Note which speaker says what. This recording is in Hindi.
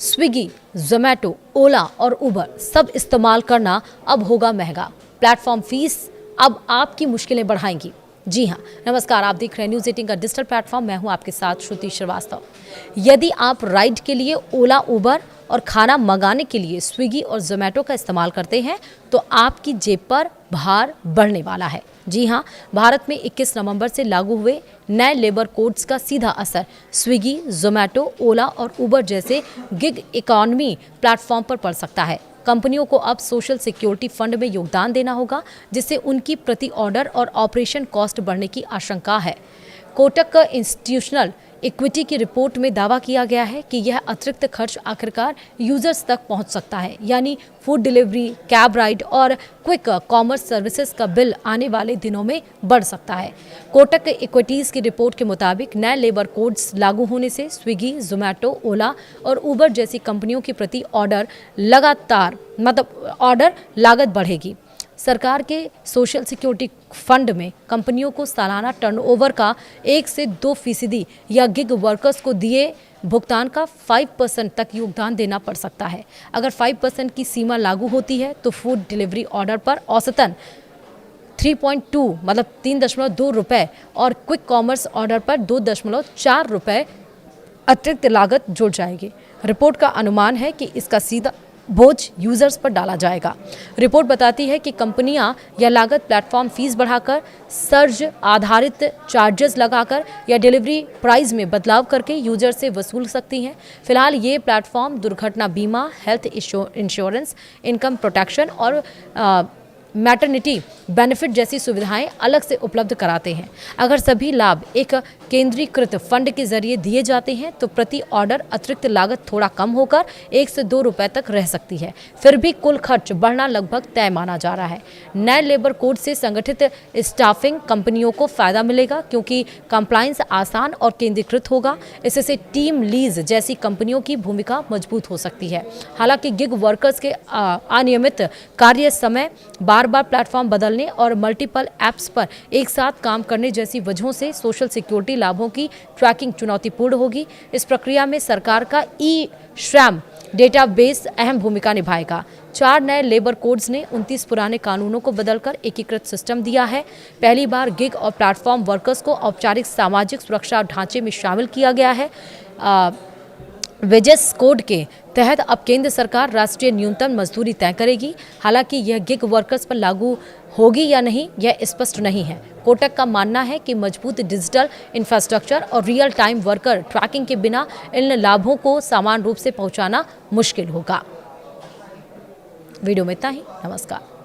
Speaker 1: स्विगी, जोमैटो, ओला और उबर सब इस्तेमाल करना अब होगा महंगा। प्लेटफॉर्म फीस अब आपकी मुश्किलें बढ़ाएंगी। जी हाँ, नमस्कार, आप देख रहे हैं न्यूज़ 18 का डिजिटल प्लेटफॉर्म। मैं हूं आपके साथ श्रुति श्रीवास्तव। यदि आप राइड के लिए ओला, उबर और खाना मंगाने के लिए स्विगी और जोमैटो का इस्तेमाल करते हैं तो आपकी जेब पर भार बढ़ने वाला है। जी हाँ, भारत में 21 नवंबर से लागू हुए नए लेबर कोड्स का सीधा असर स्विगी, जोमैटो, ओला और उबर जैसे गिग इकोनॉमी प्लेटफॉर्म पर पड़ सकता है। कंपनियों को अब सोशल सिक्योरिटी फंड में योगदान देना होगा, जिससे उनकी प्रति ऑर्डर और ऑपरेशन कॉस्ट बढ़ने की आशंका है। कोटक इंस्टीट्यूशनल इक्विटी की रिपोर्ट में दावा किया गया है कि यह अतिरिक्त खर्च आखिरकार यूजर्स तक पहुंच सकता है, यानी फूड डिलीवरी, कैब राइड और क्विक कॉमर्स सर्विसेज का बिल आने वाले दिनों में बढ़ सकता है। कोटक इक्विटीज की रिपोर्ट के मुताबिक नए लेबर कोड्स लागू होने से स्विगी, जोमैटो, ओला और उबर जैसी कंपनियों की प्रति ऑर्डर लागत बढ़ेगी। सरकार के सोशल सिक्योरिटी फंड में कंपनियों को सालाना टर्नओवर का 1 से 2% या गिग वर्कर्स को दिए भुगतान का 5% तक योगदान देना पड़ सकता है। अगर 5% की सीमा लागू होती है तो फूड डिलीवरी ऑर्डर पर औसतन 3.2 रुपए और क्विक कॉमर्स ऑर्डर पर 2.4 रुपए अतिरिक्त लागत जुड़ जाएगी। रिपोर्ट का अनुमान है कि इसका सीधा बोझ यूजर्स पर डाला जाएगा। रिपोर्ट बताती है कि कंपनियां यह लागत प्लेटफॉर्म फीस बढ़ाकर, सर्ज आधारित चार्जेस लगाकर या डिलीवरी प्राइस में बदलाव करके यूजर से वसूल सकती हैं। फिलहाल ये प्लेटफॉर्म दुर्घटना बीमा, हेल्थ इंश्योरेंस, इनकम प्रोटेक्शन और मैटरनिटी बेनिफिट जैसी सुविधाएं अलग से उपलब्ध कराते हैं। अगर सभी लाभ एक केंद्रीकृत फंड के जरिए दिए जाते हैं तो प्रति ऑर्डर अतिरिक्त लागत थोड़ा कम होकर 1 से 2 रुपए तक रह सकती है। फिर भी कुल खर्च बढ़ना लगभग तय माना जा रहा है। नए लेबर कोड से संगठित स्टाफिंग कंपनियों को फायदा मिलेगा, क्योंकि कंप्लायंस आसान और केंद्रीकृत होगा। इससे टीम लीज जैसी कंपनियों की भूमिका मजबूत हो सकती है। हालांकि गिग वर्कर्स के अनियमित कार्य समय, बार बार प्लेटफॉर्म बदलने और मल्टीपल ऐप्स पर एक साथ काम करने जैसी वजहों से सोशल सिक्योरिटी लाभों की ट्रैकिंग चुनौतीपूर्ण होगी। इस प्रक्रिया में सरकार का ई-श्रम डेटाबेस अहम भूमिका निभाएगा। 4 नए लेबर कोड्स ने 29 पुराने कानूनों को बदलकर एकीकृत सिस्टम दिया है। पहली बार गिग और प्लेटफॉर्म वर्कर्स को औपचारिक सामाजिक सुरक्षा ढांचे में शामिल किया गया है। वेजेस कोड के तहत अब केंद्र सरकार राष्ट्रीय न्यूनतम मजदूरी तय करेगी। हालांकि यह गिग वर्कर्स पर लागू होगी या नहीं, यह स्पष्ट नहीं है। कोटक का मानना है कि मजबूत डिजिटल इंफ्रास्ट्रक्चर और रियल टाइम वर्कर ट्रैकिंग के बिना इन लाभों को समान रूप से पहुंचाना मुश्किल होगा। वीडियो में इतना ही। नमस्कार।